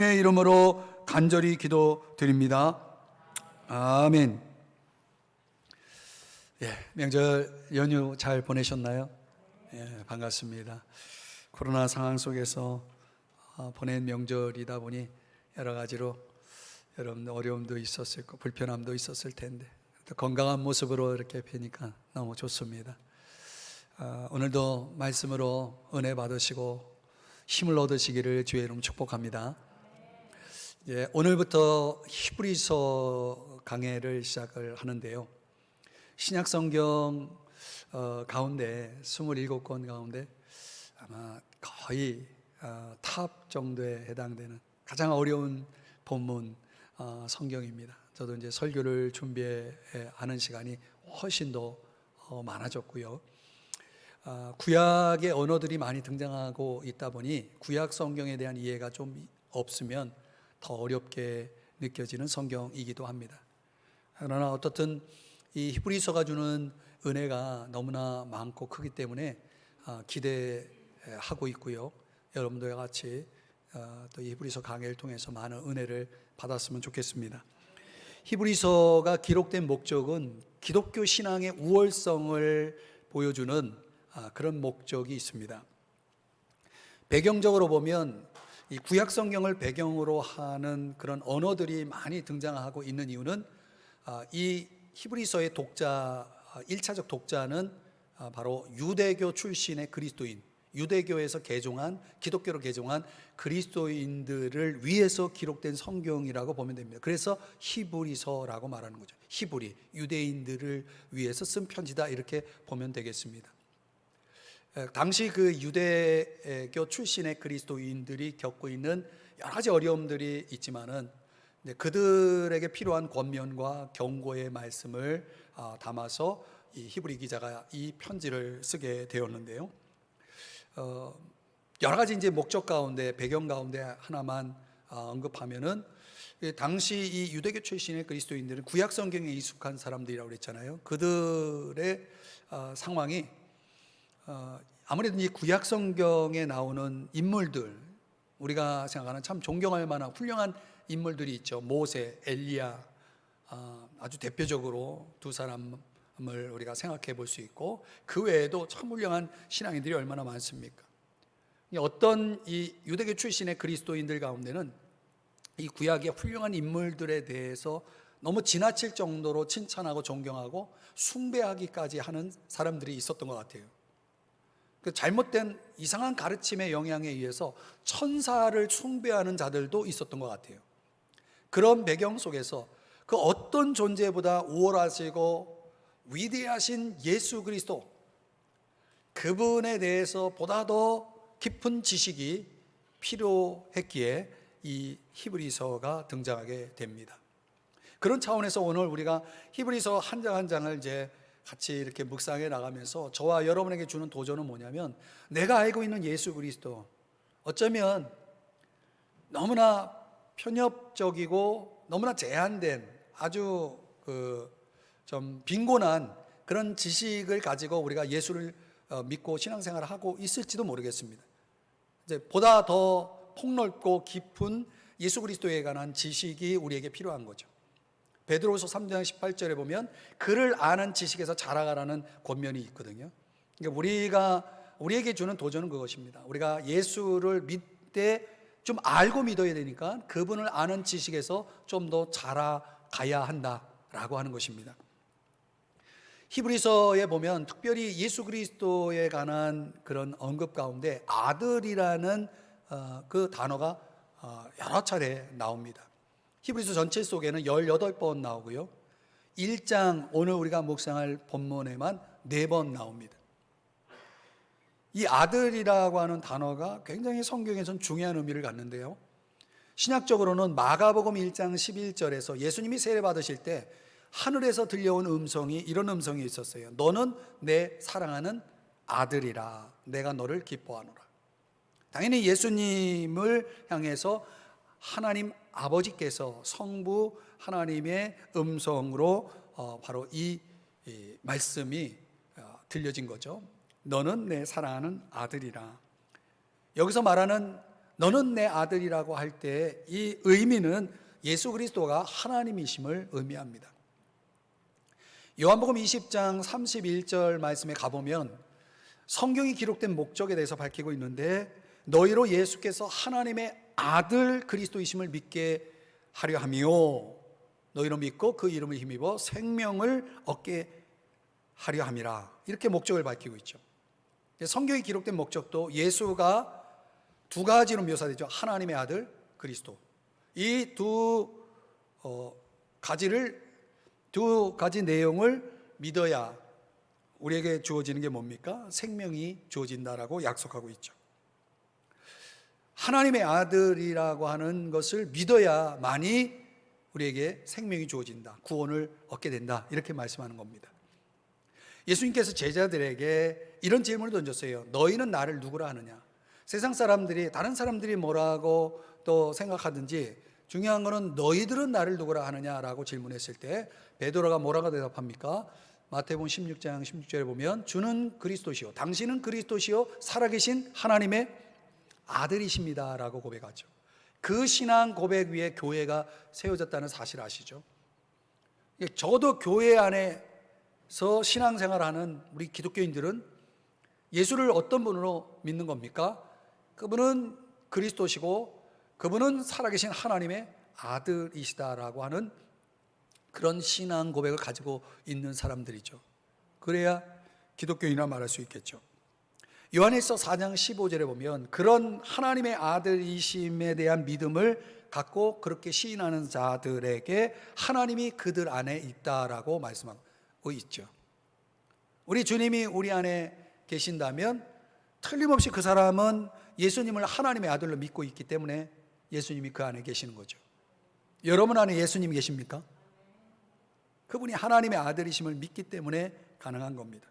의 이름으로 간절히 기도드립니다. 아멘. 명절 연휴 잘 보내셨나요? 반갑습니다. 코로나 상황 속에서 보낸 명절이다 보니 여러 가지로 여러분 어려움도 있었을 거, 불편함도 있었을 텐데 또 건강한 모습으로 이렇게 뵈니까 너무 좋습니다. 오늘도 말씀으로 은혜 받으시고 힘을 얻으시기를 주의 이름 축복합니다. 오늘부터 히브리서 강해를 시작을 하는데요. 신약 성경 가운데 27권 가운데 아마 거의 탑 정도에 해당되는 가장 어려운 본문 성경입니다. 저도 이제 설교를 준비하는 시간이 훨씬 더 많아졌고요. 구약의 언어들이 많이 등장하고 있다 보니 구약 성경에 대한 이해가 좀 없으면 더 어렵게 느껴지는 성경이기도 합니다. 그러나 어떻든 이 히브리서가 주는 은혜가 너무나 많고 크기 때문에 기대하고 있고요. 여러분들과 같이 또 이 히브리서 강해를 통해서 많은 은혜를 받았으면 좋겠습니다. 히브리서가 기록된 목적은 기독교 신앙의 우월성을 보여주는 그런 목적이 있습니다. 배경적으로 보면 이 구약 성경을 배경으로 하는 그런 언어들이 많이 등장하고 있는 이유는 이 히브리서의 독자, 1차적 독자는 바로 유대교 출신의 그리스도인, 유대교에서 개종한, 기독교로 개종한 그리스도인들을 위해서 기록된 성경이라고 보면 됩니다. 그래서 히브리서라고 말하는 거죠. 히브리, 유대인들을 위해서 쓴 편지다 이렇게 보면 되겠습니다. 당시 그 유대교 출신의 그리스도인들이 겪고 있는 여러 가지 어려움들이 있지만은 그들에게 필요한 권면과 경고의 말씀을 담아서 이 히브리 기자가 이 편지를 쓰게 되었는데요. 여러 가지 이제 목적 가운데 배경 가운데 하나만 언급하면은 당시 이 유대교 출신의 그리스도인들은 구약 성경에 익숙한 사람들이라고 그랬잖아요. 그들의 상황이 아무래도 이 구약 성경에 나오는 인물들, 우리가 생각하는 참 존경할 만한 훌륭한 인물들이 있죠. 모세, 엘리야, 아주 대표적으로 두 사람을 우리가 생각해 볼 수 있고, 그 외에도 참 훌륭한 신앙인들이 얼마나 많습니까? 어떤 이 유대교 출신의 그리스도인들 가운데는 이 구약의 훌륭한 인물들에 대해서 너무 지나칠 정도로 칭찬하고 존경하고 숭배하기까지 하는 사람들이 있었던 것 같아요. 그 잘못된 이상한 가르침의 영향에 의해서 천사를 숭배하는 자들도 있었던 것 같아요. 그런 배경 속에서 그 어떤 존재보다 우월하시고 위대하신 예수 그리스도, 그분에 대해서 보다 더 깊은 지식이 필요했기에 이 히브리서가 등장하게 됩니다. 그런 차원에서 오늘 우리가 히브리서 한 장 한 장을 이제 같이 이렇게 묵상해 나가면서 저와 여러분에게 주는 도전은 뭐냐면, 내가 알고 있는 예수 그리스도, 어쩌면 너무나 편협적이고 너무나 제한된 아주 좀 빈곤한 그런 지식을 가지고 우리가 예수를 믿고 신앙생활을 하고 있을지도 모르겠습니다. 이제 보다 더 폭넓고 깊은 예수 그리스도에 관한 지식이 우리에게 필요한 거죠. 베드로후서 3장 18절에 보면 그를 아는 지식에서 자라가라는 권면이 있거든요. 그러니까 우리에게 주는 도전은 그것입니다. 우리가 예수를 믿되 좀 알고 믿어야 되니까 그분을 아는 지식에서 좀 더 자라가야 한다라고 하는 것입니다. 히브리서에 보면 특별히 예수 그리스도에 관한 그런 언급 가운데 아들이라는 그 단어가 여러 차례 나옵니다. 히브리서 전체 속에는 18번 나오고요. 1장 오늘 우리가 묵상할 본문에만 4번 나옵니다. 이 아들이라고 하는 단어가 굉장히 성경에선 중요한 의미를 갖는데요. 신약적으로는 마가복음 1장 11절에서 예수님이 세례 받으실 때 하늘에서 들려온 음성이 이런 음성이 있었어요. 너는 내 사랑하는 아들이라, 내가 너를 기뻐하노라. 당연히 예수님을 향해서 하나님 아버지께서 성부 하나님의 음성으로 바로 이 말씀이 들려진 거죠. 너는 내 사랑하는 아들이라. 여기서 말하는 너는 내 아들이라고 할 때 이 의미는 예수 그리스도가 하나님이심을 의미합니다. 요한복음 20장 31절 말씀에 가보면 성경이 기록된 목적에 대해서 밝히고 있는데, 너희로 예수께서 하나님의 아들 그리스도이심을 믿게 하려 하며 너희로 믿고 그 이름을 힘입어 생명을 얻게 하려 함이라. 이렇게 목적을 밝히고 있죠. 성경이 기록된 목적도 예수가 두 가지로 묘사되죠. 하나님의 아들 그리스도. 이 두 가지 내용을 믿어야 우리에게 주어지는 게 뭡니까? 생명이 주어진다라고 약속하고 있죠. 하나님의 아들이라고 하는 것을 믿어야만이 우리에게 생명이 주어진다, 구원을 얻게 된다, 이렇게 말씀하는 겁니다. 예수님께서 제자들에게 이런 질문을 던졌어요. 너희는 나를 누구라 하느냐? 세상 사람들이, 다른 사람들이 뭐라고 또 생각하든지 중요한 거는 너희들은 나를 누구라 하느냐라고 질문했을 때 베드로가 뭐라고 대답합니까? 마태복음 16장 16절에 보면 주는 그리스도시요, 당신은 그리스도시요 살아계신 하나님의 아들이십니다 라고 고백하죠. 그 신앙 고백 위에 교회가 세워졌다는 사실 아시죠? 저도 교회 안에서 신앙생활하는 우리 기독교인들은 예수를 어떤 분으로 믿는 겁니까? 그분은 그리스도시고 그분은 살아계신 하나님의 아들이시다라고 하는 그런 신앙 고백을 가지고 있는 사람들이죠. 그래야 기독교인이라 말할 수 있겠죠. 요한일서 4장 15절에 보면 그런 하나님의 아들이심에 대한 믿음을 갖고 그렇게 시인하는 자들에게 하나님이 그들 안에 있다라고 말씀하고 있죠. 우리 주님이 우리 안에 계신다면 틀림없이 그 사람은 예수님을 하나님의 아들로 믿고 있기 때문에 예수님이 그 안에 계시는 거죠. 여러분 안에 예수님이 계십니까? 그분이 하나님의 아들이심을 믿기 때문에 가능한 겁니다.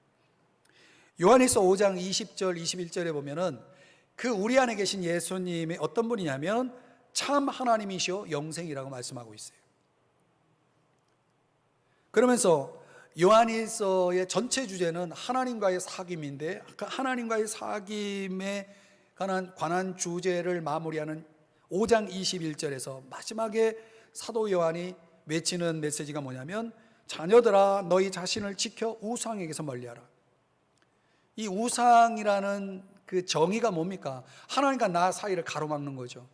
요한일서 5장 20절 21절에 보면은 그 우리 안에 계신 예수님이 어떤 분이냐면 참 하나님이시오 영생이라고 말씀하고 있어요. 그러면서 요한일서의 전체 주제는 하나님과의 사귐인데, 하나님과의 사귐에 관한 주제를 마무리하는 5장 21절에서 마지막에 사도 요한이 외치는 메시지가 뭐냐면 자녀들아 너희 자신을 지켜 우상에게서 멀리하라. 이 우상이라는 그 정의가 뭡니까? 하나님과 나 사이를 가로막는 거죠.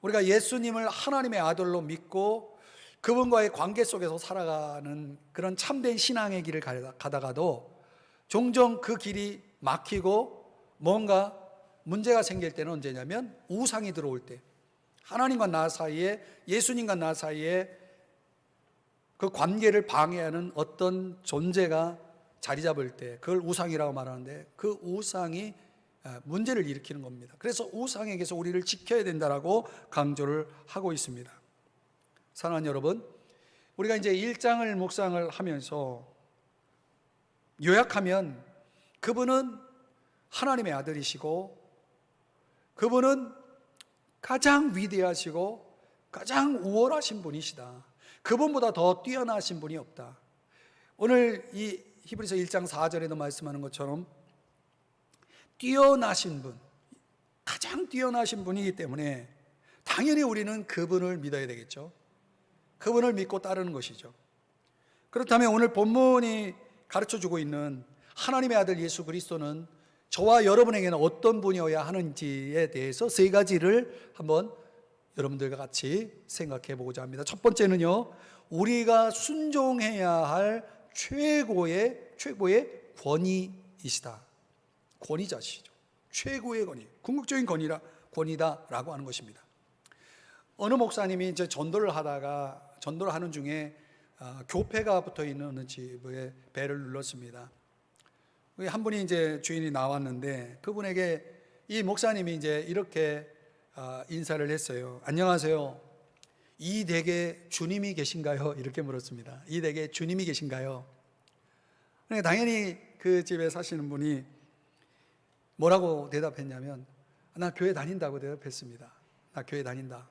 우리가 예수님을 하나님의 아들로 믿고 그분과의 관계 속에서 살아가는 그런 참된 신앙의 길을 가다가도 종종 그 길이 막히고 뭔가 문제가 생길 때는 언제냐면 우상이 들어올 때, 하나님과 나 사이에, 예수님과 나 사이에 그 관계를 방해하는 어떤 존재가 자리 잡을 때 그걸 우상이라고 말하는데, 그 우상이 문제를 일으키는 겁니다. 그래서 우상에게서 우리를 지켜야 된다라고 강조를 하고 있습니다. 사랑하는 여러분, 우리가 이제 1장을 묵상을 하면서 요약하면 그분은 하나님의 아들이시고 그분은 가장 위대하시고 가장 우월하신 분이시다. 그분보다 더 뛰어나신 분이 없다. 오늘 이 히브리서 1장 4절에도 말씀하는 것처럼 뛰어나신 분, 가장 뛰어나신 분이기 때문에 당연히 우리는 그분을 믿어야 되겠죠. 그분을 믿고 따르는 것이죠. 그렇다면 오늘 본문이 가르쳐주고 있는 하나님의 아들 예수 그리스도는 저와 여러분에게는 어떤 분이어야 하는지에 대해서 세 가지를 한번 여러분들과 같이 생각해 보고자 합니다. 첫 번째는요, 우리가 순종해야 할 최고의 권위이시다. 권위자시죠. 최고의 권위, 궁극적인 권위다라고 하는 것입니다. 어느 목사님이 이제 전도를 하는 중에 교패가 붙어 있는 어느 집에 벨을 눌렀습니다. 한 분이 이제 주인이 나왔는데 그분에게 이 목사님이 이제 이렇게 인사를 했어요. 안녕하세요. 이 댁에 주님이 계신가요? 이렇게 물었습니다. 이 댁에 주님이 계신가요? 그러니까 당연히 그 집에 사시는 분이 뭐라고 대답했냐면 나 교회 다닌다고 대답했습니다. 나 교회 다닌다.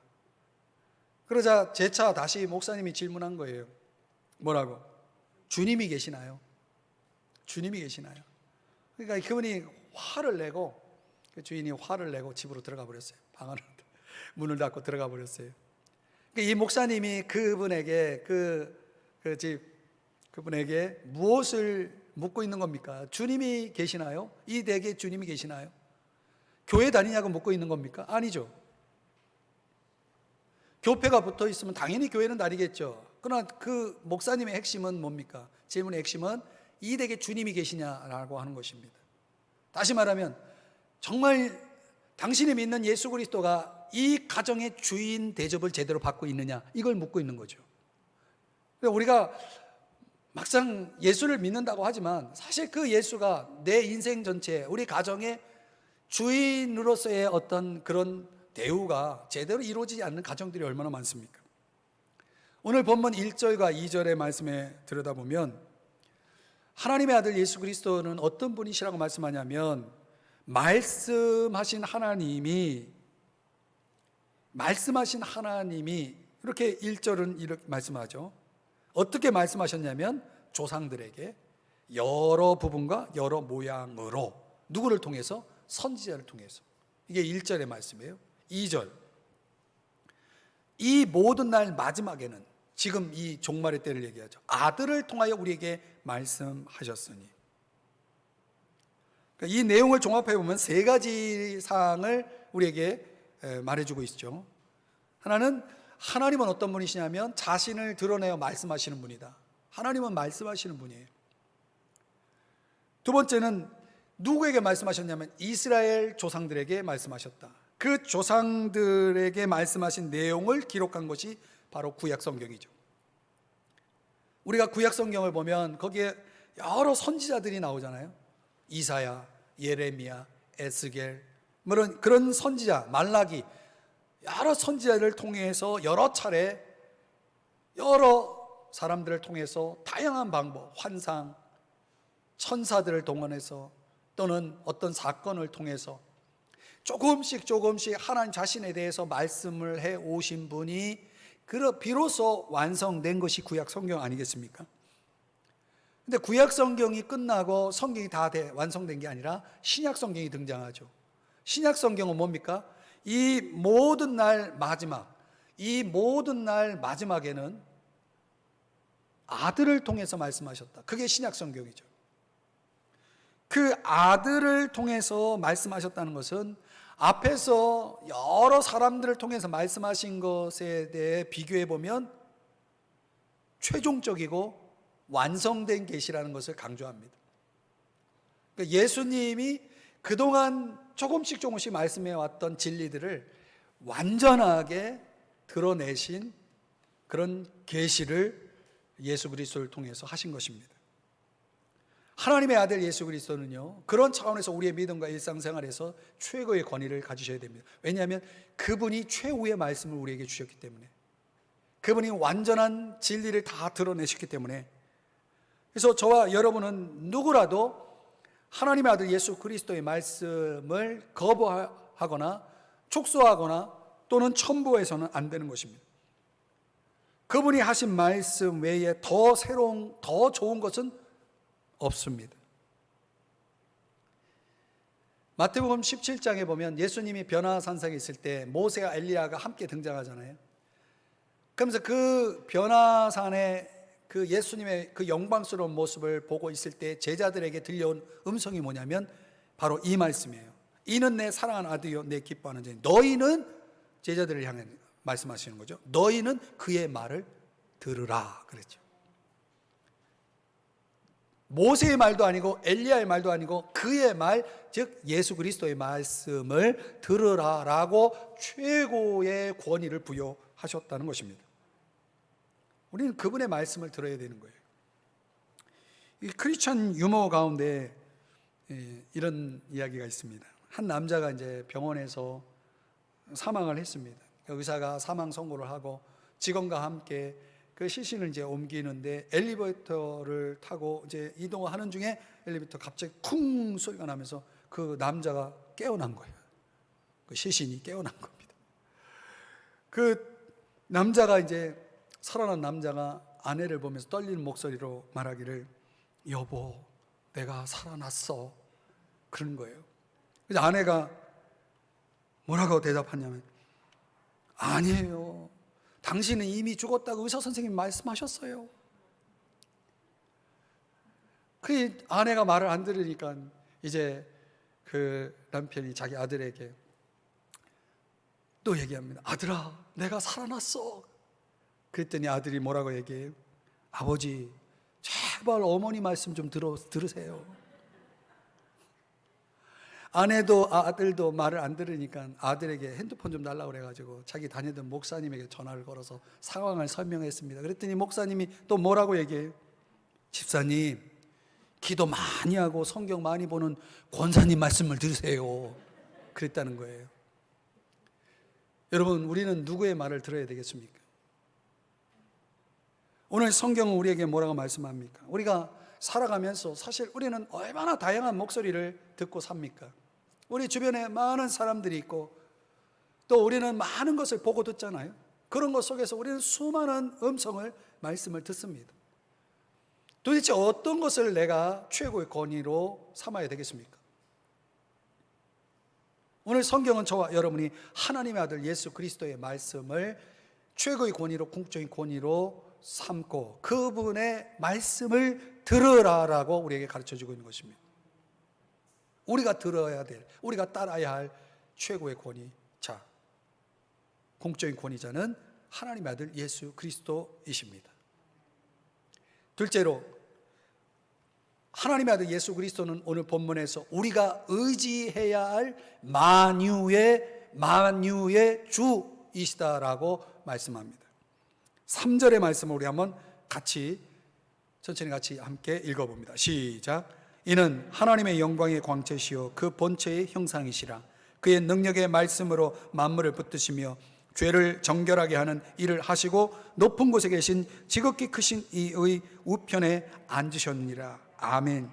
그러자 재차 다시 목사님이 질문한 거예요. 뭐라고? 주님이 계시나요? 주님이 계시나요? 그러니까 그분이 화를 내고 그 주인이 화를 내고 집으로 들어가 버렸어요. 방 안으로 문을 닫고 들어가 버렸어요. 이 목사님이 그분에게 그분에게 무엇을 묻고 있는 겁니까? 주님이 계시나요? 이 댁에 주님이 계시나요? 교회 다니냐고 묻고 있는 겁니까? 아니죠. 교패가 붙어 있으면 당연히 교회는 다니겠죠. 그러나 그 목사님의 핵심은 뭡니까? 질문의 핵심은 이 댁에 주님이 계시냐라고 하는 것입니다. 다시 말하면 정말 당신이 믿는 예수 그리스도가 이 가정의 주인 대접을 제대로 받고 있느냐, 이걸 묻고 있는 거죠. 우리가 막상 예수를 믿는다고 하지만 사실 그 예수가 내 인생 전체, 우리 가정의 주인으로서의 어떤 그런 대우가 제대로 이루어지지 않는 가정들이 얼마나 많습니까? 오늘 본문 1절과 2절의 말씀에 들여다보면 하나님의 아들 예수 그리스도는 어떤 분이시라고 말씀하냐면, 말씀하신 하나님이 이렇게 1절은 이렇게 말씀하죠. 어떻게 말씀하셨냐면 조상들에게 여러 부분과 여러 모양으로, 누구를 통해서? 선지자를 통해서. 이게 1절의 말씀이에요. 2절, 이 모든 날 마지막에는, 지금 이 종말의 때를 얘기하죠, 아들을 통하여 우리에게 말씀하셨으니. 그러니까 이 내용을 종합해 보면 세 가지 사항을 우리에게 말해주고 있죠. 하나는, 하나님은 어떤 분이시냐면 자신을 드러내어 말씀하시는 분이다. 하나님은 말씀하시는 분이에요. 두 번째는 누구에게 말씀하셨냐면 이스라엘 조상들에게 말씀하셨다. 그 조상들에게 말씀하신 내용을 기록한 것이 바로 구약 성경이죠. 우리가 구약 성경을 보면 거기에 여러 선지자들이 나오잖아요. 이사야, 예레미야, 에스겔, 그런 선지자, 말라기, 여러 선지자를 통해서 여러 차례 여러 사람들을 통해서 다양한 방법, 환상, 천사들을 동원해서 또는 어떤 사건을 통해서 조금씩 하나님 자신에 대해서 말씀을 해 오신 분이 비로소 완성된 것이 구약 성경 아니겠습니까? 근데 구약 성경이 끝나고 성경이 다 완성된 게 아니라 신약 성경이 등장하죠. 신약 성경은 뭡니까? 이 모든 날 마지막에는 아들을 통해서 말씀하셨다. 그게 신약 성경이죠. 그 아들을 통해서 말씀하셨다는 것은 앞에서 여러 사람들을 통해서 말씀하신 것에 대해 비교해 보면 최종적이고 완성된 계시라는 것을 강조합니다. 그러니까 예수님이 그동안 조금씩 말씀해 왔던 진리들을 완전하게 드러내신 그런 계시를 예수 그리스도를 통해서 하신 것입니다. 하나님의 아들 예수 그리스도는요, 그런 차원에서 우리의 믿음과 일상생활에서 최고의 권위를 가지셔야 됩니다. 왜냐하면 그분이 최후의 말씀을 우리에게 주셨기 때문에, 그분이 완전한 진리를 다 드러내셨기 때문에. 그래서 저와 여러분은 누구라도 하나님의 아들 예수 그리스도의 말씀을 거부하거나 촉소하거나 또는 첨부해서는 안 되는 것입니다. 그분이 하신 말씀 외에 더 새로운, 더 좋은 것은 없습니다. 마태복음 17장에 보면 예수님이 변화산상에 있을 때 모세와 엘리야가 함께 등장하잖아요. 그러면서 그 변화산에 그 예수님의 그 영광스러운 모습을 보고 있을 때 제자들에게 들려온 음성이 뭐냐면 바로 이 말씀이에요. 이는 내 사랑하는 아들이요 내 기뻐하는 자니. 너희는, 제자들을 향해 말씀하시는 거죠. 너희는 그의 말을 들으라 그랬죠. 모세의 말도 아니고 엘리야의 말도 아니고 그의 말, 즉 예수 그리스도의 말씀을 들으라라고 최고의 권위를 부여하셨다는 것입니다. 우리는 그분의 말씀을 들어야 되는 거예요. 이 크리스천 유머 가운데 이런 이야기가 있습니다. 한 남자가 이제 병원에서 사망을 했습니다. 의사가 사망 선고를 하고 직원과 함께 그 시신을 이제 옮기는데 엘리베이터를 타고 이제 이동을 하는 중에 엘리베이터 갑자기 쿵 소리가 나면서 그 남자가 깨어난 거예요. 그 시신이 깨어난 겁니다. 그 남자가 이제 살아난 남자가 아내를 보면서 떨리는 목소리로 말하기를, 여보, 내가 살아났어. 그런 거예요. 그래서 아내가 뭐라고 대답하냐면, 아니에요, 당신은 이미 죽었다고 의사 선생님이 말씀하셨어요. 그 아내가 말을 안 들으니까 이제 그 남편이 자기 아들에게 또 얘기합니다. 아들아, 내가 살아났어. 그랬더니 아들이 뭐라고 얘기해요? 아버지, 제발 어머니 말씀 좀 들으세요. 아내도 아들도 말을 안 들으니까 아들에게 핸드폰 좀 달라고 그래가지고 자기 다니던 목사님에게 전화를 걸어서 상황을 설명했습니다. 그랬더니 목사님이 또 뭐라고 얘기해요? 집사님, 기도 많이 하고 성경 많이 보는 권사님 말씀을 들으세요. 그랬다는 거예요. 여러분, 우리는 누구의 말을 들어야 되겠습니까? 오늘 성경은 우리에게 뭐라고 말씀합니까? 우리가 살아가면서 사실 우리는 얼마나 다양한 목소리를 듣고 삽니까? 우리 주변에 많은 사람들이 있고 또 우리는 많은 것을 보고 듣잖아요. 그런 것 속에서 우리는 수많은 음성을, 말씀을 듣습니다. 도대체 어떤 것을 내가 최고의 권위로 삼아야 되겠습니까? 오늘 성경은 저와 여러분이 하나님의 아들 예수 그리스도의 말씀을 최고의 권위로, 궁극적인 권위로 삼고 그분의 말씀을 들으라라고 우리에게 가르쳐주고 있는 것입니다. 우리가 들어야 될, 우리가 따라야 할 최고의 권위자, 궁극적인 권위자는 하나님의 아들 예수 그리스도이십니다. 둘째로, 하나님의 아들 예수 그리스도는 오늘 본문에서 우리가 의지해야 할 만유의 주이시다라고 말씀합니다. 3절의 말씀을 우리 한번 천천히 같이 함께 읽어봅니다. 시작. 이는 하나님의 영광의 광채시요 그 본체의 형상이시라. 그의 능력의 말씀으로 만물을 붙드시며 죄를 정결하게 하는 일을 하시고 높은 곳에 계신 지극히 크신 이의 우편에 앉으셨느니라. 아멘.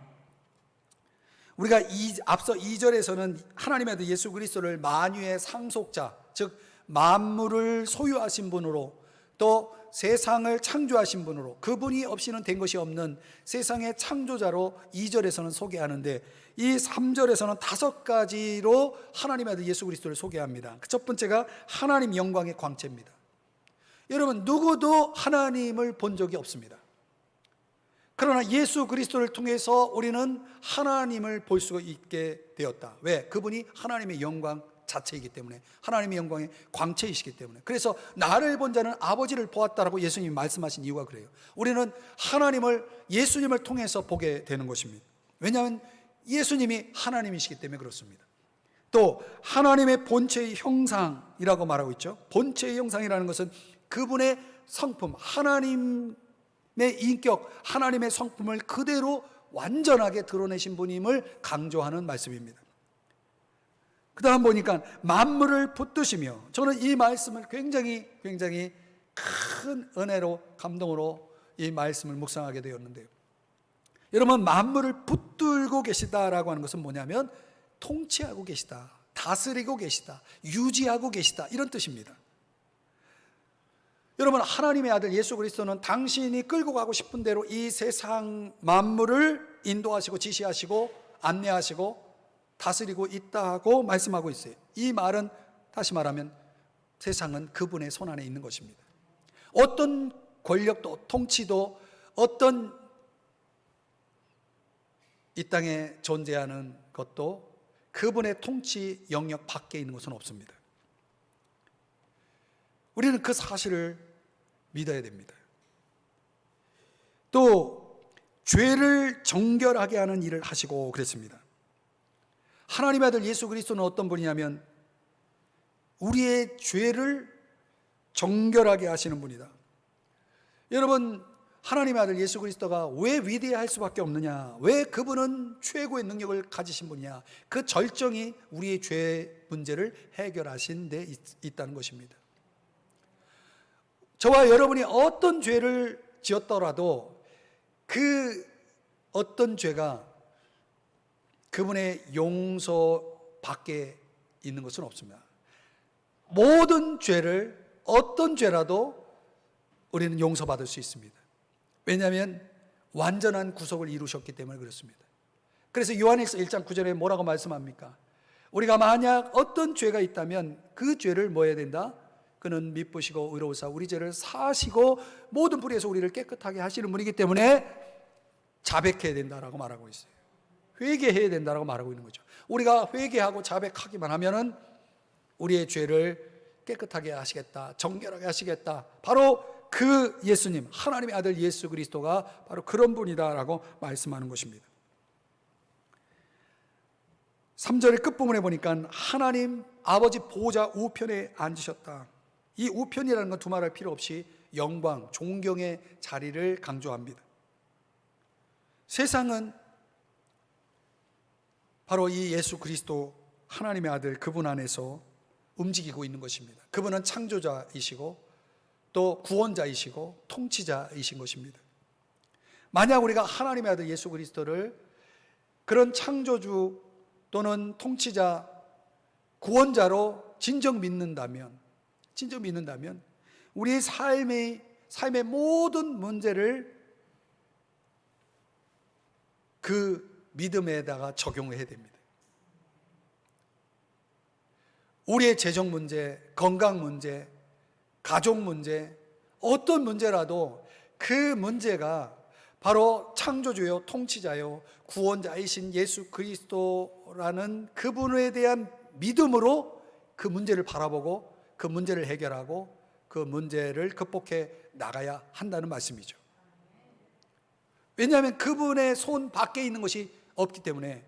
우리가 앞서 2절에서는 하나님의 아들 예수 그리스도를 만유의 상속자, 즉 만물을 소유하신 분으로, 또 세상을 창조하신 분으로, 그분이 없이는 된 것이 없는 세상의 창조자로 2절에서는 소개하는데, 이 3절에서는 5가지로 하나님의 아들 예수 그리스도를 소개합니다. 그 첫 번째가 하나님 영광의 광채입니다. 여러분, 누구도 하나님을 본 적이 없습니다. 그러나 예수 그리스도를 통해서 우리는 하나님을 볼 수 있게 되었다. 왜? 그분이 하나님의 영광 자체이기 때문에, 하나님의 영광의 광채이시기 때문에. 그래서 나를 본 자는 아버지를 보았다라고 예수님이 말씀하신 이유가 그래요. 우리는 하나님을, 예수님을 통해서 보게 되는 것입니다. 왜냐하면 예수님이 하나님이시기 때문에 그렇습니다. 또 하나님의 본체의 형상이라고 말하고 있죠. 본체의 형상이라는 것은 그분의 성품, 하나님의 인격, 하나님의 성품을 그대로 완전하게 드러내신 분임을 강조하는 말씀입니다. 그 다음 보니까 만물을 붙드시며, 저는 이 말씀을 굉장히 큰 은혜로, 감동으로 이 말씀을 묵상하게 되었는데요. 여러분, 만물을 붙들고 계시다라고 하는 것은 뭐냐면 통치하고 계시다, 다스리고 계시다, 유지하고 계시다, 이런 뜻입니다. 여러분, 하나님의 아들 예수 그리스도는 당신이 끌고 가고 싶은 대로 이 세상 만물을 인도하시고 지시하시고 안내하시고 다스리고 있다고 말씀하고 있어요. 이 말은 다시 말하면 세상은 그분의 손안에 있는 것입니다. 어떤 권력도 통치도, 어떤 이 땅에 존재하는 것도 그분의 통치 영역 밖에 있는 것은 없습니다. 우리는 그 사실을 믿어야 됩니다. 또 죄를 정결하게 하는 일을 하시고 그랬습니다. 하나님의 아들 예수 그리스도는 어떤 분이냐면 우리의 죄를 정결하게 하시는 분이다. 여러분, 하나님의 아들 예수 그리스도가 왜 위대할 수밖에 없느냐, 왜 그분은 최고의 능력을 가지신 분이냐, 그 절정이 우리의 죄 문제를 해결하신 데 있다는 것입니다. 저와 여러분이 어떤 죄를 지었더라도 그 어떤 죄가 그분의 용서 밖에 있는 것은 없습니다. 모든 죄를, 어떤 죄라도 우리는 용서받을 수 있습니다. 왜냐하면 완전한 구속을 이루셨기 때문에 그렇습니다. 그래서 요한일서 1장 9절에 뭐라고 말씀합니까? 우리가 만약 어떤 죄가 있다면 그 죄를 뭐 해야 된다? 그는 미쁘시고 의로우사 우리 죄를 사시고 모든 불의에서 우리를 깨끗하게 하시는 분이기 때문에 자백해야 된다라고 말하고 있어요. 회개해야 된다라고 말하고 있는 거죠. 우리가 회개하고 자백하기만 하면은 우리의 죄를 깨끗하게 하시겠다, 정결하게 하시겠다. 바로 그 예수님, 하나님의 아들 예수 그리스도가 바로 그런 분이다라고 말씀하는 것입니다. 3절의 끝부분에 보니까 하나님 아버지 보좌 우편에 앉으셨다. 이 우편이라는 건 두말할 필요 없이 영광, 존경의 자리를 강조합니다. 세상은 바로 이 예수 그리스도 하나님의 아들 그분 안에서 움직이고 있는 것입니다. 그분은 창조자이시고 또 구원자이시고 통치자이신 것입니다. 만약 우리가 하나님의 아들 예수 그리스도를 그런 창조주 또는 통치자, 구원자로 진정 믿는다면 우리의 삶의 모든 문제를 그 믿음에다가 적용해야 됩니다. 우리의 재정 문제, 건강 문제, 가족 문제, 어떤 문제라도 그 문제가 바로 창조주요 통치자요 구원자이신 예수 그리스도라는 그분에 대한 믿음으로 그 문제를 바라보고 그 문제를 해결하고 그 문제를 극복해 나가야 한다는 말씀이죠. 왜냐하면 그분의 손 밖에 있는 것이 없기 때문에,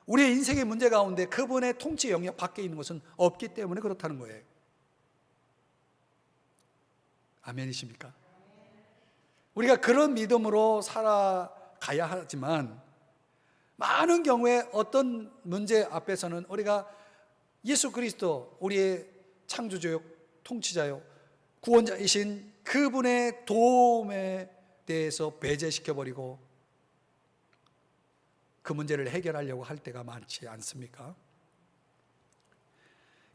우리의 인생의 문제 가운데 그분의 통치 영역 밖에 있는 것은 없기 때문에 그렇다는 거예요. 아멘이십니까? 우리가 그런 믿음으로 살아가야 하지만 많은 경우에 어떤 문제 앞에서는 우리가 예수 그리스도, 우리의 창조주요 통치자요 구원자이신 그분의 도움에 대해서 배제시켜버리고 그 문제를 해결하려고 할 때가 많지 않습니까?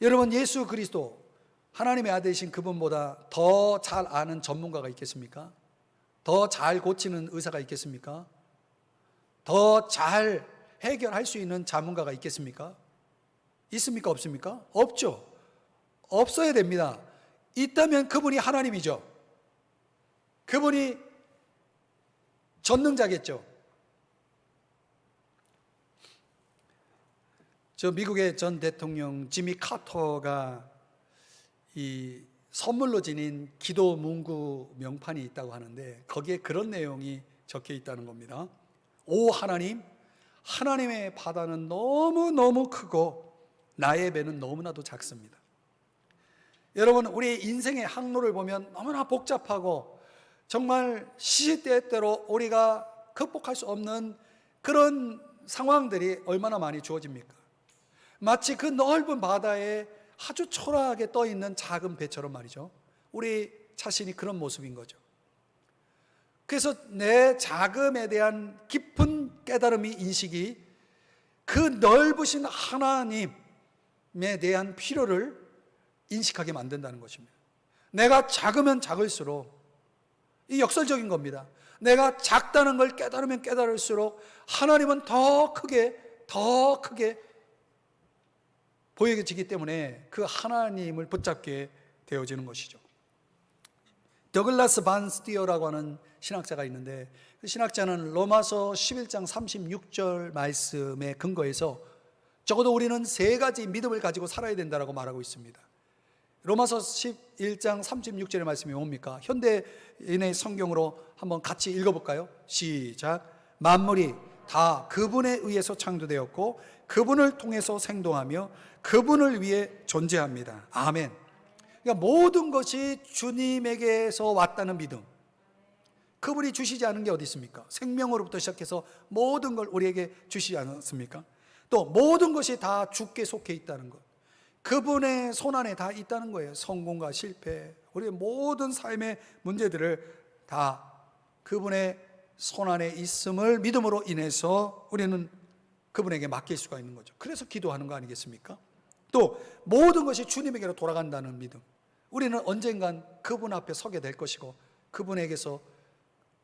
여러분, 예수 그리스도 하나님의 아들이신 그분보다 더 잘 아는 전문가가 있겠습니까? 더 잘 고치는 의사가 있겠습니까? 더 잘 해결할 수 있는 자문가가 있겠습니까? 있습니까? 없습니까? 없죠. 없어야 됩니다. 있다면 그분이 하나님이죠. 그분이 전능자겠죠. 저 미국의 전 대통령 지미 카터가 이 선물로 지닌 기도 문구 명판이 있다고 하는데 거기에 그런 내용이 적혀 있다는 겁니다. 오 하나님, 하나님의 바다는 너무너무 크고 나의 배는 너무나도 작습니다. 여러분, 우리의 인생의 항로를 보면 너무나 복잡하고 정말 시시때때로 우리가 극복할 수 없는 그런 상황들이 얼마나 많이 주어집니까? 마치 그 넓은 바다에 아주 초라하게 떠 있는 작은 배처럼 말이죠. 우리 자신이 그런 모습인 거죠. 그래서 내 자금에 대한 깊은 깨달음이, 인식이 그 넓으신 하나님에 대한 필요를 인식하게 만든다는 것입니다. 내가 작으면 작을수록, 이 역설적인 겁니다. 내가 작다는 걸 깨달으면 깨달을수록 하나님은 더 크게 보여지기 때문에 그 하나님을 붙잡게 되어지는 것이죠. 더글라스 반 스티어라고 하는 신학자가 있는데, 그 신학자는 로마서 11장 36절 말씀에 근거해서 적어도 우리는 세 가지 믿음을 가지고 살아야 된다고 말하고 있습니다. 로마서 11장 36절의 말씀이 뭡니까? 현대인의 성경으로 한번 같이 읽어볼까요? 시작. 만물이 다 그분에 의해서 창조되었고 그분을 통해서 생동하며 그분을 위해 존재합니다. 아멘. 그러니까 모든 것이 주님에게서 왔다는 믿음. 그분이 주시지 않은 게 어디 있습니까? 생명으로부터 시작해서 모든 걸 우리에게 주시지 않았습니까? 또 모든 것이 다 주께 속해 있다는 것, 그분의 손안에 다 있다는 거예요. 성공과 실패, 우리의 모든 삶의 문제들을 다 그분의 손안에 있음을 믿음으로 인해서 우리는 그분에게 맡길 수가 있는 거죠. 그래서 기도하는 거 아니겠습니까? 또 모든 것이 주님에게로 돌아간다는 믿음. 우리는 언젠간 그분 앞에 서게 될 것이고 그분에게서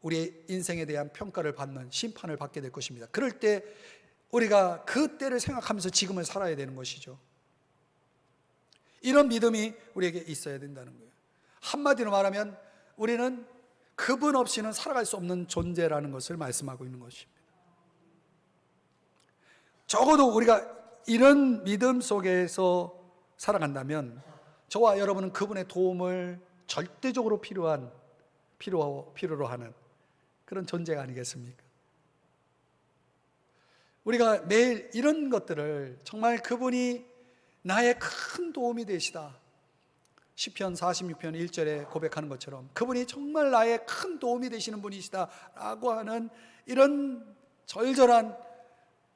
우리의 인생에 대한 평가를 받는, 심판을 받게 될 것입니다. 그럴 때 우리가 그 때를 생각하면서 지금을 살아야 되는 것이죠. 이런 믿음이 우리에게 있어야 된다는 거예요. 한마디로 말하면 우리는 그분 없이는 살아갈 수 없는 존재라는 것을 말씀하고 있는 것입니다. 적어도 우리가 이런 믿음 속에서 살아간다면 저와 여러분은 그분의 도움을 절대적으로 필요로 하는 그런 존재가 아니겠습니까? 우리가 매일 이런 것들을 정말 그분이 나의 큰 도움이 되시다, 시편 46편 1절에 고백하는 것처럼 그분이 정말 나의 큰 도움이 되시는 분이시다 라고 하는 이런 절절한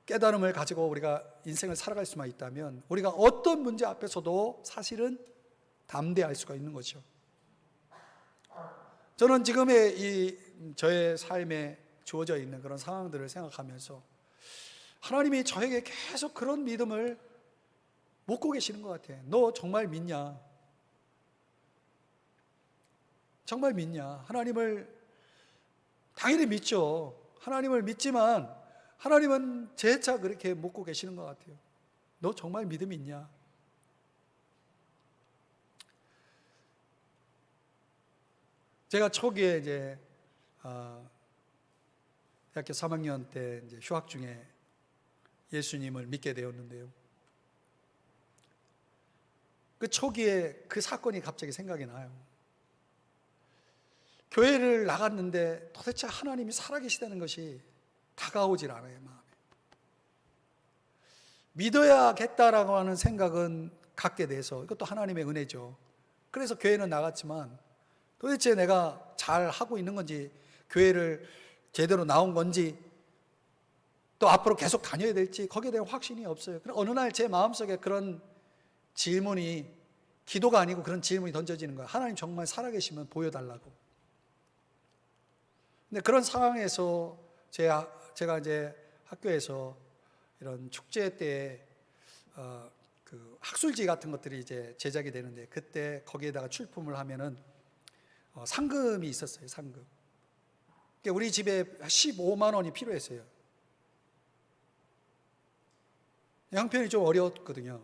깨달음을 가지고 우리가 인생을 살아갈 수만 있다면 우리가 어떤 문제 앞에서도 사실은 담대할 수가 있는 거죠. 저는 지금의 저의 삶에 주어져 있는 그런 상황들을 생각하면서 하나님이 저에게 계속 그런 믿음을 묻고 계시는 것 같아요. 너 정말 믿냐? 정말 믿냐? 하나님을 당연히 믿죠. 하나님을 믿지만 하나님은 재차 그렇게 묻고 계시는 것 같아요. 너 정말 믿음 있냐? 제가 초기에 이제 대학교 3학년 때 이제 휴학 중에 예수님을 믿게 되었는데요. 그 초기에 그 사건이 갑자기 생각이 나요. 교회를 나갔는데 도대체 하나님이 살아계시다는 것이 다가오질 않아요, 마음에. 믿어야겠다라고 하는 생각은 갖게 돼서 이것도 하나님의 은혜죠. 그래서 교회는 나갔지만 도대체 내가 잘 하고 있는 건지, 교회를 제대로 나온 건지, 또 앞으로 계속 다녀야 될지 거기에 대한 확신이 없어요. 그래서 어느 날 제 마음속에 그런 질문이, 기도가 아니고 그런 질문이 던져지는 거예요. 하나님 정말 살아계시면 보여달라고. 근데 그런 상황에서 제가 이제 학교에서 이런 축제 때 그 학술지 같은 것들이 이제 제작이 되는데, 그때 거기에다가 출품을 하면은 상금이 있었어요. 상금. 우리 집에 15만 원이 필요했어요. 형편이 좀 어려웠거든요.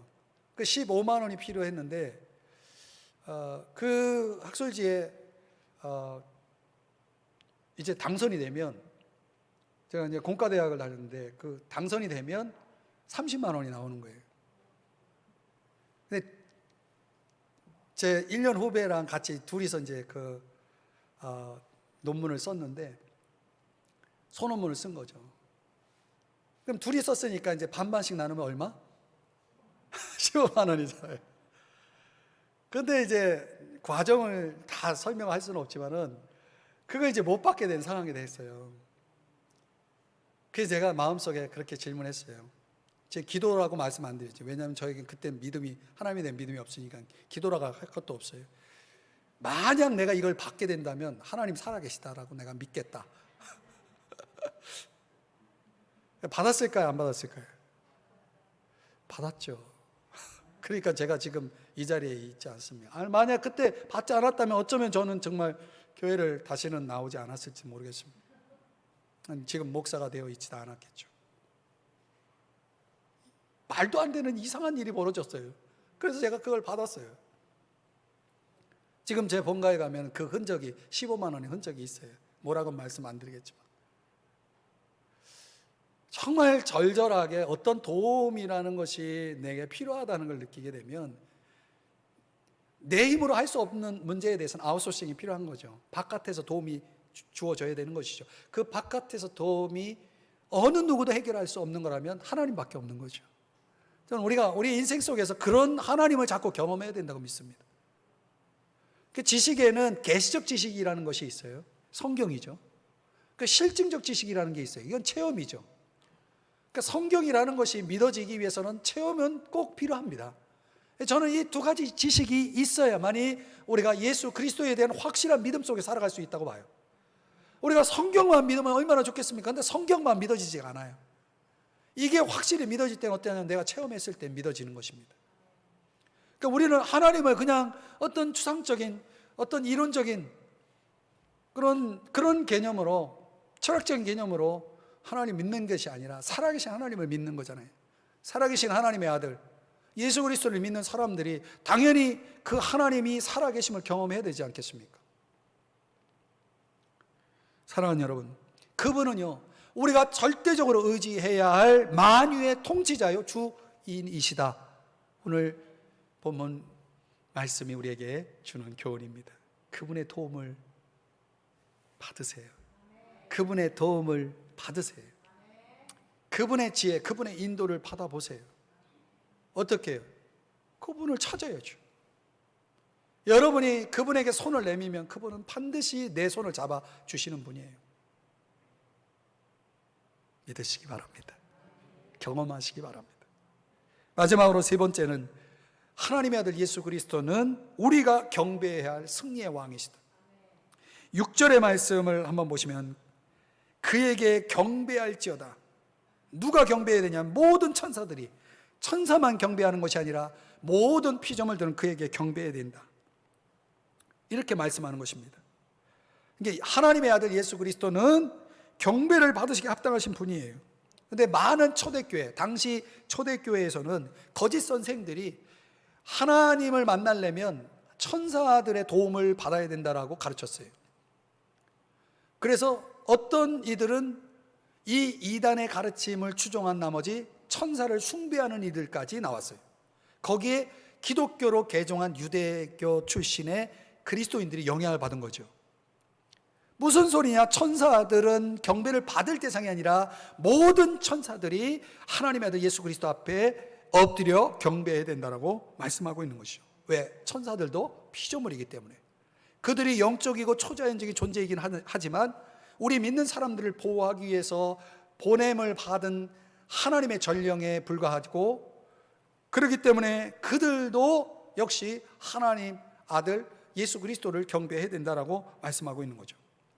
그 15만 원이 필요했는데 그 학술지에 이제 당선이 되면, 제가 이제 공과대학을 다녔는데 그 당선이 되면 30만 원이 나오는 거예요. 근데 제 1년 후배랑 같이 둘이서 이제 그 논문을 썼는데, 소논문을 쓴 거죠. 그럼 둘이 썼으니까 이제 반반씩 나누면 얼마? 15만 원이잖아요. 근데 이제 과정을 다 설명할 수는 없지만은 그걸 이제 못 받게 된 상황이 됐어요. 그래서 제가 마음속에 그렇게 질문했어요. 제 기도라고 말씀 안 드렸죠. 왜냐하면 저에게 그때 믿음이, 하나님에 대한 믿음이 없으니까 기도라고 할 것도 없어요. 만약 내가 이걸 받게 된다면 하나님 살아계시다라고 내가 믿겠다. 받았을까요? 안 받았을까요? 받았죠. 그러니까 제가 지금 이 자리에 있지 않습니다. 만약 그때 받지 않았다면 어쩌면 저는 정말 교회를 다시는 나오지 않았을지 모르겠습니다. 지금 목사가 되어 있지도 않았겠죠. 말도 안 되는 이상한 일이 벌어졌어요. 그래서 제가 그걸 받았어요. 지금 제 본가에 가면 그 흔적이, 15만 원의 흔적이 있어요. 뭐라고 말씀 안 드리겠지만. 정말 절절하게 어떤 도움이라는 것이 내게 필요하다는 걸 느끼게 되면 내 힘으로 할 수 없는 문제에 대해서는 아웃소싱이 필요한 거죠. 바깥에서 도움이 주어져야 되는 것이죠. 그 바깥에서 도움이 어느 누구도 해결할 수 없는 거라면 하나님밖에 없는 거죠. 저는 우리 인생 속에서 그런 하나님을 자꾸 경험해야 된다고 믿습니다. 그 지식에는 계시적 지식이라는 것이 있어요. 성경이죠. 그 실증적 지식이라는 게 있어요. 이건 체험이죠. 그러니까 성경이라는 것이 믿어지기 위해서는 체험은 꼭 필요합니다. 저는 이 두 가지 지식이 있어야만이 우리가 예수 그리스도에 대한 확실한 믿음 속에 살아갈 수 있다고 봐요. 우리가 성경만 믿으면 얼마나 좋겠습니까? 근데 성경만 믿어지지가 않아요. 이게 확실히 믿어질 때는 어때냐면 내가 체험했을 때 믿어지는 것입니다. 그러니까 우리는 하나님을 그냥 어떤 추상적인, 어떤 이론적인 그런 개념으로, 철학적인 개념으로 하나님 믿는 것이 아니라 살아계신 하나님을 믿는 거잖아요. 살아계신 하나님의 아들 예수 그리스도를 믿는 사람들이 당연히 그 하나님이 살아계심을 경험해야 되지 않겠습니까? 사랑하는 여러분, 그분은요 우리가 절대적으로 의지해야 할 만유의 통치자요 주인이시다. 오늘 본문 말씀이 우리에게 주는 교훈입니다. 그분의 도움을 받으세요. 그분의 도움을 받으세요. 그분의 지혜, 그분의 인도를 받아보세요. 어떻게 해요? 그분을 찾아야죠. 여러분이 그분에게 손을 내밀면 그분은 반드시 내 손을 잡아주시는 분이에요. 믿으시기 바랍니다. 경험하시기 바랍니다. 마지막으로 세 번째는 하나님의 아들 예수 그리스도는 우리가 경배해야 할 승리의 왕이시다. 6절의 말씀을 한번 보시면 그에게 경배할지어다. 누가 경배해야 되냐? 모든 천사들이, 천사만 경배하는 것이 아니라 모든 피조물들은 그에게 경배해야 된다. 이렇게 말씀하는 것입니다. 그러니까 하나님의 아들 예수 그리스도는 경배를 받으시기 합당하신 분이에요. 그런데 많은 초대교회, 당시 초대교회에서는 거짓 선생들이 하나님을 만나려면 천사들의 도움을 받아야 된다라고 가르쳤어요. 그래서 어떤 이들은 이 이단의 가르침을 추종한 나머지 천사를 숭배하는 이들까지 나왔어요. 거기에 기독교로 개종한 유대교 출신의 그리스도인들이 영향을 받은 거죠. 무슨 소리냐? 천사들은 경배를 받을 대상이 아니라 모든 천사들이 하나님의 아들 예수 그리스도 앞에 엎드려 경배해야 된다라고 말씀하고 있는 것이죠. 왜? 천사들도 피조물이기 때문에. 그들이 영적이고 초자연적인 존재이긴 하지만 우리 믿는 사람들을 보호하기 위해서 보냄을 받은 하나님의 전령에 불과하고, 그렇기 때문에 그들도 역시 하나님 아들 예수 그리스도를 경배해야 된다라고 말씀하고 있는 거죠.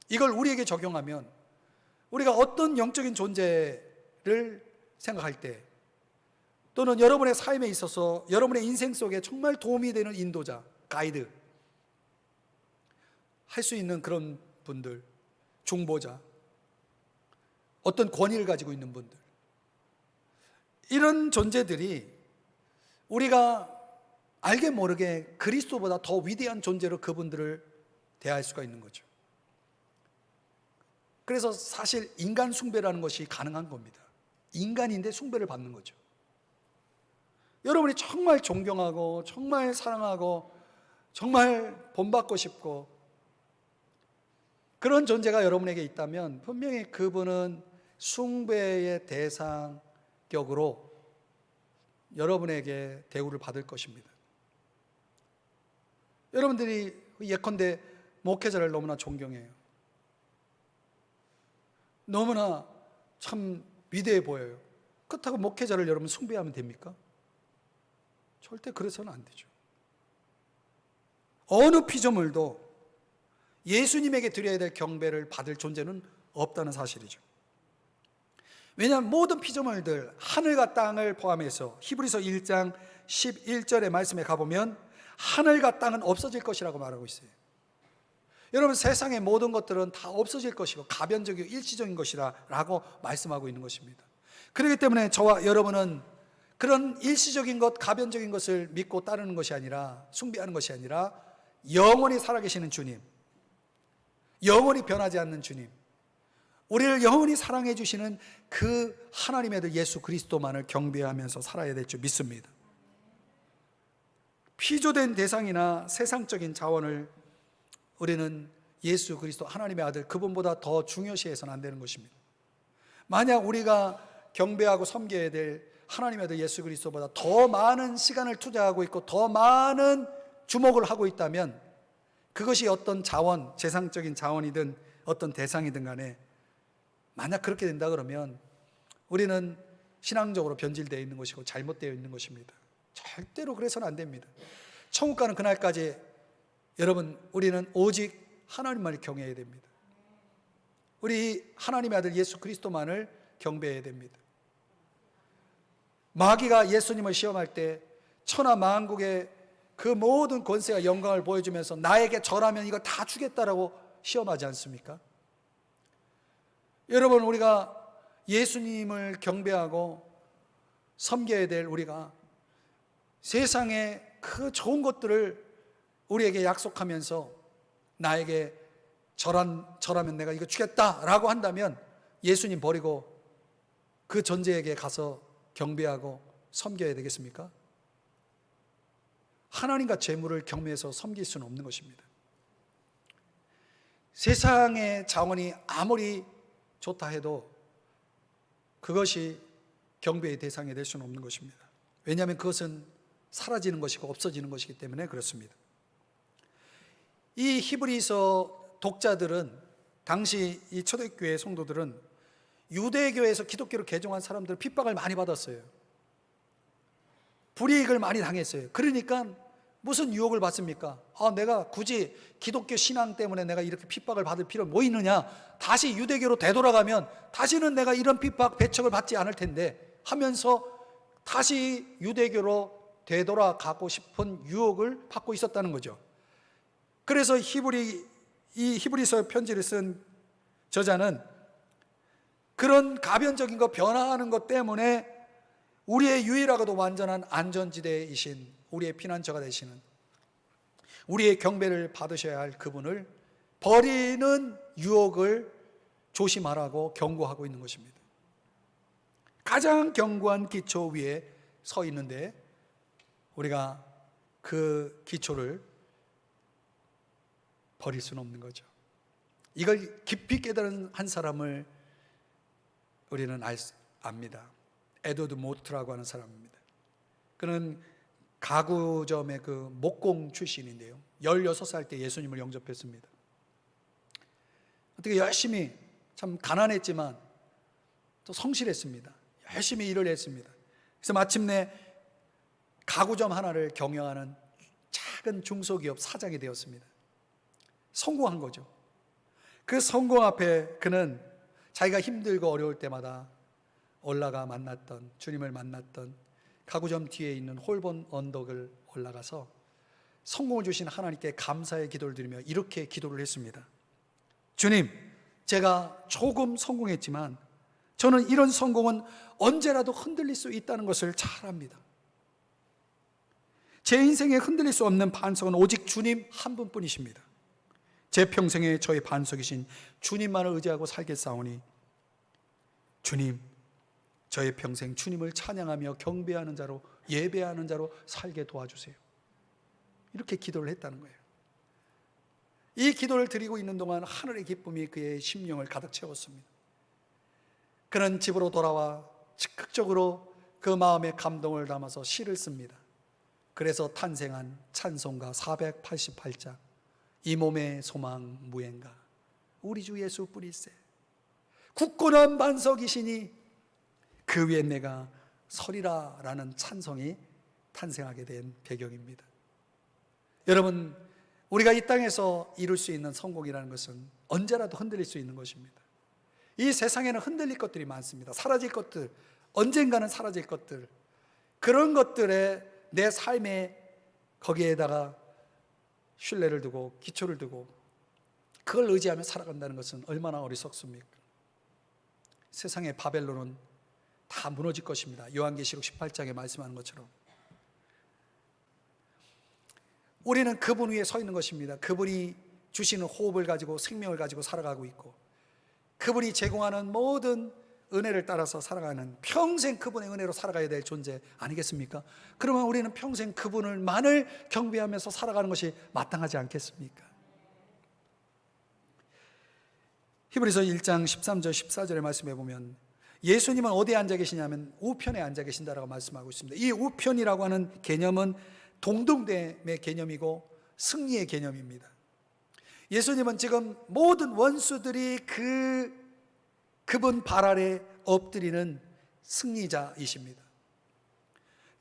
이걸 우리에게 적용하면 우리가 어떤 영적인 존재를 생각할 때, 또는 여러분의 삶에 있어서 여러분의 인생 속에 정말 도움이 되는 인도자, 가이드 할 수 있는 그런 분들, 중보자, 어떤 권위를 가지고 있는 분들, 이런 존재들이 우리가 알게 모르게 그리스도보다 더 위대한 존재로 그분들을 대할 수가 있는 거죠. 그래서 사실 인간 숭배라는 것이 가능한 겁니다. 인간인데 숭배를 받는 거죠. 여러분이 정말 존경하고 정말 사랑하고 정말 본받고 싶고 그런 존재가 여러분에게 있다면 분명히 그분은 숭배의 대상격으로 여러분에게 대우를 받을 것입니다. 여러분들이 예컨대 목회자를 너무나 존경해요. 너무나 참 위대해 보여요. 그렇다고 목회자를 여러분 숭배하면 됩니까? 절대 그래서는 안 되죠. 어느 피조물도 예수님에게 드려야 될 경배를 받을 존재는 없다는 사실이죠. 왜냐하면 모든 피조물들, 하늘과 땅을 포함해서 히브리서 1장 11절의 말씀에 가보면 하늘과 땅은 없어질 것이라고 말하고 있어요. 여러분, 세상의 모든 것들은 다 없어질 것이고 가변적이고 일시적인 것이라고 말씀하고 있는 것입니다. 그렇기 때문에 저와 여러분은 그런 일시적인 것, 가변적인 것을 믿고 따르는 것이 아니라, 숭배하는 것이 아니라 영원히 살아계시는 주님, 영원히 변하지 않는 주님, 우리를 영원히 사랑해 주시는 그 하나님의 아들 예수 그리스도만을 경배하면서 살아야 될 줄 믿습니다. 피조된 대상이나 세상적인 자원을 우리는 예수 그리스도 하나님의 아들 그분보다 더 중요시해서는 안 되는 것입니다. 만약 우리가 경배하고 섬겨야 될 하나님의 아들 예수 그리스도보다 더 많은 시간을 투자하고 있고 더 많은 주목을 하고 있다면, 그것이 어떤 자원, 세상적인 자원이든 어떤 대상이든 간에 만약 그렇게 된다 그러면 우리는 신앙적으로 변질되어 있는 것이고 잘못되어 있는 것입니다. 절대로 그래서는 안 됩니다. 천국 가는 그날까지 여러분, 우리는 오직 하나님만을 경외해야 됩니다. 우리 하나님의 아들 예수 그리스도만을 경배해야 됩니다. 마귀가 예수님을 시험할 때 천하 만국의 그 모든 권세와 영광을 보여주면서 나에게 절하면 이거 다 주겠다라고 시험하지 않습니까? 여러분, 우리가 예수님을 경배하고 섬겨야 될 우리가 세상의 그 좋은 것들을 우리에게 약속하면서 나에게 저라면 내가 이거 주겠다라고 한다면 예수님 버리고 그 존재에게 가서 경배하고 섬겨야 되겠습니까? 하나님과 재물을 경배해서 섬길 수는 없는 것입니다. 세상의 자원이 아무리 좋다 해도 그것이 경배의 대상이 될 수는 없는 것입니다. 왜냐하면 그것은 사라지는 것이고 없어지는 것이기 때문에 그렇습니다. 이 히브리서 독자들은, 당시 이 초대교회 성도들은 유대교에서 기독교로 개종한 사람들 핍박을 많이 받았어요. 불이익을 많이 당했어요. 그러니까 무슨 유혹을 받습니까? 내가 굳이 기독교 신앙 때문에 내가 이렇게 핍박을 받을 필요 뭐 있느냐? 다시 유대교로 되돌아가면 다시는 내가 이런 핍박, 배척을 받지 않을 텐데 하면서 다시 유대교로 되돌아가고 싶은 유혹을 받고 있었다는 거죠. 그래서 이 히브리서 편지를 쓴 저자는 그런 가변적인 것, 변화하는 것 때문에 우리의 유일하고도 완전한 안전지대이신, 우리의 피난처가 되시는, 우리의 경배를 받으셔야 할 그분을 버리는 유혹을 조심하라고 경고하고 있는 것입니다. 가장 견고한 기초 위에 서 있는데 우리가 그 기초를 버릴 수는 없는 거죠. 이걸 깊이 깨달은 한 사람을 우리는 압니다. 에드워드 모트라고 하는 사람입니다. 그는 가구점의 그 목공 출신인데요, 16살 때 예수님을 영접했습니다. 어떻게 열심히, 참 가난했지만 또 성실했습니다. 열심히 일을 했습니다. 그래서 마침내 가구점 하나를 경영하는 작은 중소기업 사장이 되었습니다. 성공한 거죠. 그 성공 앞에 그는 자기가 힘들고 어려울 때마다 올라가 만났던, 주님을 만났던 가구점 뒤에 있는 홀본 언덕을 올라가서 성공을 주신 하나님께 감사의 기도를 드리며 이렇게 기도를 했습니다. 주님, 제가 조금 성공했지만 저는 이런 성공은 언제라도 흔들릴 수 있다는 것을 잘 압니다. 제 인생에 흔들릴 수 없는 반석은 오직 주님 한 분뿐이십니다. 제 평생에 저의 반석이신 주님만을 의지하고 살겠사오니 주님, 저의 평생 주님을 찬양하며 경배하는 자로, 예배하는 자로 살게 도와주세요. 이렇게 기도를 했다는 거예요. 이 기도를 드리고 있는 동안 하늘의 기쁨이 그의 심령을 가득 채웠습니다. 그는 집으로 돌아와 즉각적으로 그 마음의 감동을 담아서 시를 씁니다. 그래서 탄생한 찬송가 488장, 이 몸의 소망 무엔가, 우리 주 예수 뿌리세, 굳건한 반석이시니 그 위에 내가 서리라 라는 찬송이 탄생하게 된 배경입니다. 여러분, 우리가 이 땅에서 이룰 수 있는 성공이라는 것은 언제라도 흔들릴 수 있는 것입니다. 이 세상에는 흔들릴 것들이 많습니다. 사라질 것들, 언젠가는 사라질 것들, 그런 것들에 내 삶에 거기에다가 신뢰를 두고 기초를 두고 그걸 의지하며 살아간다는 것은 얼마나 어리석습니까? 세상의 바벨론은 다 무너질 것입니다. 요한계시록 18장에 말씀하는 것처럼 우리는 그분 위에 서 있는 것입니다. 그분이 주시는 호흡을 가지고 생명을 가지고 살아가고 있고, 그분이 제공하는 모든 은혜를 따라서 살아가는, 평생 그분의 은혜로 살아가야 될 존재 아니겠습니까? 그러면 우리는 평생 그분을만을 경배하면서 살아가는 것이 마땅하지 않겠습니까? 히브리서 1장 13절 14절의 말씀에 보면 예수님은 어디에 앉아 계시냐면 우편에 앉아 계신다라고 말씀하고 있습니다. 이 우편이라고 하는 개념은 동등됨의 개념이고 승리의 개념입니다. 예수님은 지금 모든 원수들이 그분 발 아래 엎드리는 승리자이십니다.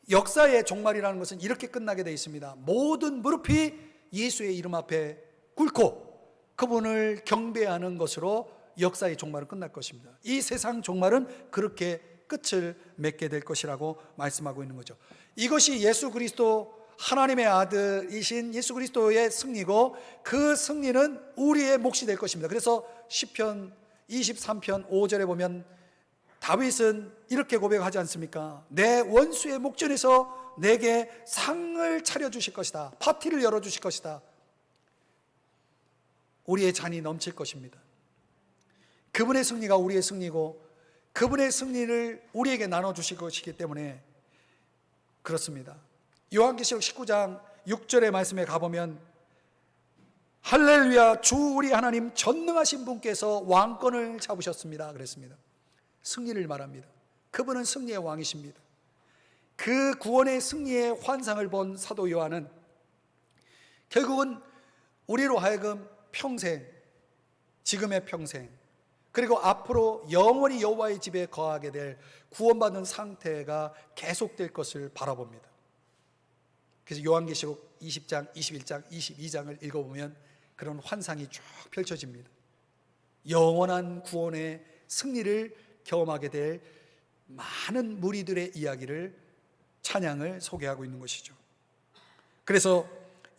역사의 종말이라는 것은 이렇게 끝나게 되어 있습니다. 모든 무릎이 예수의 이름 앞에 꿇고 그분을 경배하는 것으로 역사의 종말은 끝날 것입니다. 이 세상 종말은 그렇게 끝을 맺게 될 것이라고 말씀하고 있는 거죠. 이것이 예수 그리스도, 하나님의 아들이신 예수 그리스도의 승리고, 그 승리는 우리의 몫이 될 것입니다. 그래서 시편 23편 5절에 보면 다윗은 이렇게 고백하지 않습니까? 내 원수의 목전에서 내게 상을 차려주실 것이다. 파티를 열어주실 것이다. 우리의 잔이 넘칠 것입니다. 그분의 승리가 우리의 승리고 그분의 승리를 우리에게 나눠주실 것이기 때문에 그렇습니다. 요한계시록 19장 6절의 말씀에 가보면 할렐루야, 주 우리 하나님 전능하신 분께서 왕권을 잡으셨습니다 그랬습니다. 승리를 말합니다. 그분은 승리의 왕이십니다. 그 구원의 승리의 환상을 본 사도 요한은 결국은 우리로 하여금 평생, 지금의 평생, 그리고 앞으로 영원히 여호와의 집에 거하게 될 구원받은 상태가 계속될 것을 바라봅니다. 그래서 요한계시록 20장, 21장, 22장을 읽어보면 그런 환상이 쭉 펼쳐집니다. 영원한 구원의 승리를 경험하게 될 많은 무리들의 이야기를, 찬양을 소개하고 있는 것이죠. 그래서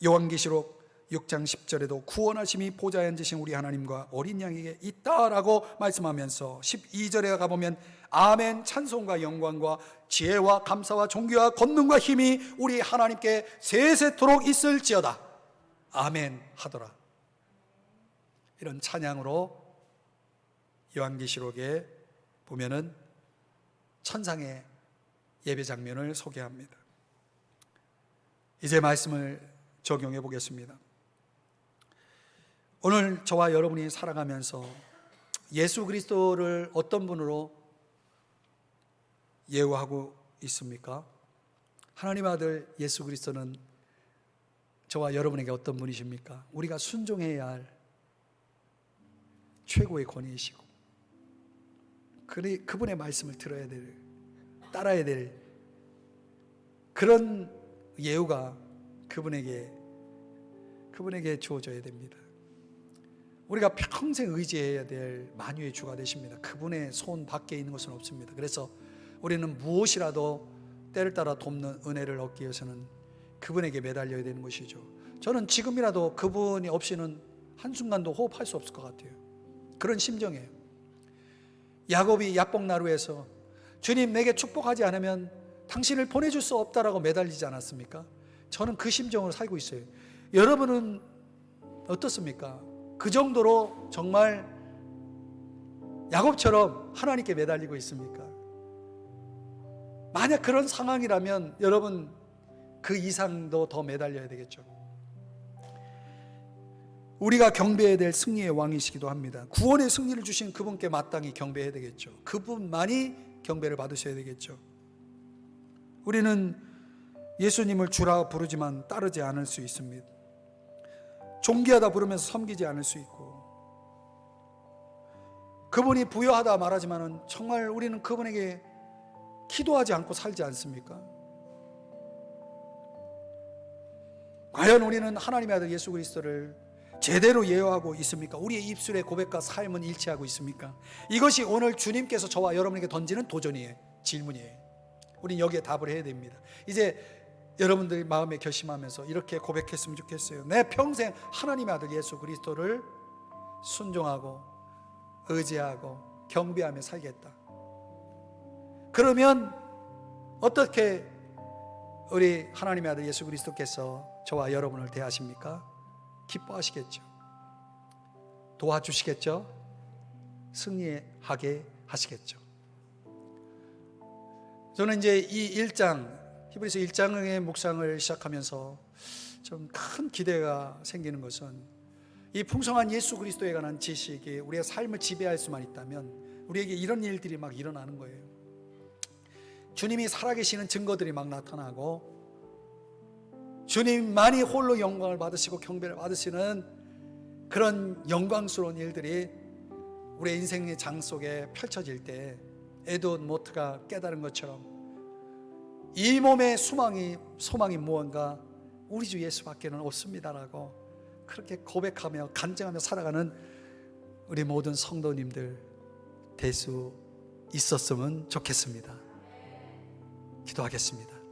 요한계시록 6장 10절에도 구원하심이 보좌에 앉으신 우리 하나님과 어린 양에게 있다라고 말씀하면서 12절에 가보면 아멘, 찬송과 영광과 지혜와 감사와 존귀와 권능과 힘이 우리 하나님께 세세토록 있을지어다 아멘 하더라. 이런 찬양으로 요한계시록에 보면은 천상의 예배 장면을 소개합니다. 이제 말씀을 적용해 보겠습니다. 오늘 저와 여러분이 살아가면서 예수 그리스도를 어떤 분으로 예우하고 있습니까? 하나님의 아들 예수 그리스도는 저와 여러분에게 어떤 분이십니까? 우리가 순종해야 할 최고의 권위이시고 그분의 말씀을 들어야 될, 따라야 될 그런 예우가 그분에게 주어져야 됩니다. 우리가 평생 의지해야 될 만유의 주가 되십니다. 그분의 손 밖에 있는 것은 없습니다. 그래서 우리는 무엇이라도 때를 따라 돕는 은혜를 얻기 위해서는 그분에게 매달려야 되는 것이죠. 저는 지금이라도 그분이 없이는 한순간도 호흡할 수 없을 것 같아요. 그런 심정이에요. 야곱이 야복나루에서 주님 내게 축복하지 않으면 당신을 보내줄 수 없다라고 매달리지 않았습니까? 저는 그 심정으로 살고 있어요. 여러분은 어떻습니까? 그 정도로 정말 야곱처럼 하나님께 매달리고 있습니까? 만약 그런 상황이라면 여러분 그 이상도 더 매달려야 되겠죠. 우리가 경배해야 될 승리의 왕이시기도 합니다. 구원의 승리를 주신 그분께 마땅히 경배해야 되겠죠. 그분만이 경배를 받으셔야 되겠죠. 우리는 예수님을 주라 부르지만 따르지 않을 수 있습니다. 존귀하다 부르면서 섬기지 않을 수 있고, 그분이 부여하다 말하지만 정말 우리는 그분에게 기도하지 않고 살지 않습니까? 과연 우리는 하나님의 아들 예수 그리스도를 제대로 예언하고 있습니까? 우리의 입술의 고백과 삶은 일치하고 있습니까? 이것이 오늘 주님께서 저와 여러분에게 던지는 도전이에요. 질문이에요. 우리는 여기에 답을 해야 됩니다. 이제 여러분들 마음에 결심하면서 이렇게 고백했으면 좋겠어요. 내 평생 하나님의 아들 예수 그리스도를 순종하고 의지하고 경배하며 살겠다. 그러면 어떻게 우리 하나님의 아들 예수 그리스도께서 저와 여러분을 대하십니까? 기뻐하시겠죠. 도와주시겠죠. 승리하게 하시겠죠. 저는 이제 이 1장, 히브리서 1장의 묵상을 시작하면서 좀 큰 기대가 생기는 것은 이 풍성한 예수 그리스도에 관한 지식이 우리의 삶을 지배할 수만 있다면 우리에게 이런 일들이 막 일어나는 거예요. 주님이 살아계시는 증거들이 막 나타나고, 주님만이 홀로 영광을 받으시고 경배를 받으시는 그런 영광스러운 일들이 우리의 인생의 장 속에 펼쳐질 때 에드워드 모트가 깨달은 것처럼 이 몸의 소망이 무언가 우리 주 예수밖에는 없습니다라고 그렇게 고백하며 간증하며 살아가는 우리 모든 성도님들 될 수 있었으면 좋겠습니다. 기도하겠습니다.